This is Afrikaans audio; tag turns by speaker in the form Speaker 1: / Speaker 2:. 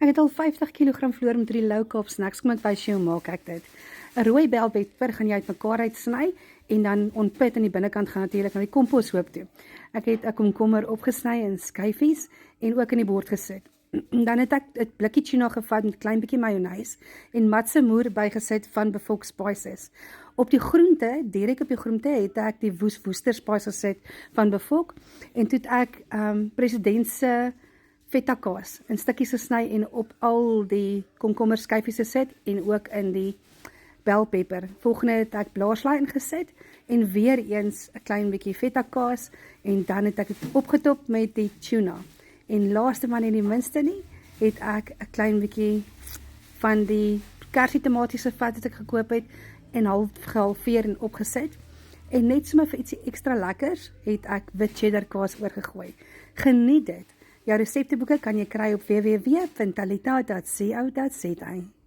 Speaker 1: Ek het al 50 kg vloer met die low carb snacks, kom ek wys jou hoe maak ek dit. 'n Rooi bell pepper gaan jy uit mekaar uitsny en dan ontpit aan die binnekant gaan natuurlik na die komposhoop toe. Ek het 'n komkommer opgesny in skyfies en ook in die bord gesit. Dan het ek 'n blikkie tuna gevat met 'n klein bietjie majonees en matsemoer bygesit van Buffalo spices. Op die groente, direk op die groente het ek die Worcester spice gesit van Buffalo en toe het ek president se feta kaas in stukkies gesny en op al die komkommer skyfies gesit en ook in die bell pepper. Volgende het ek blaarslaai ingesit en weer eens 'n klein bietjie feta kaas en dan het ek dit opgetop met die tuna. En laaste maar nie die minste nie, het ek 'n klein bietjie van die kersie tomatiese vat wat ek gekoop het en gehalveer en opgesit. En net sommer vir ietsie ekstra lekkers, het ek wit cheddar kaas oorgegooi. Geniet dit! Jou resepteboeke kan jy kry op www.talita.co.za.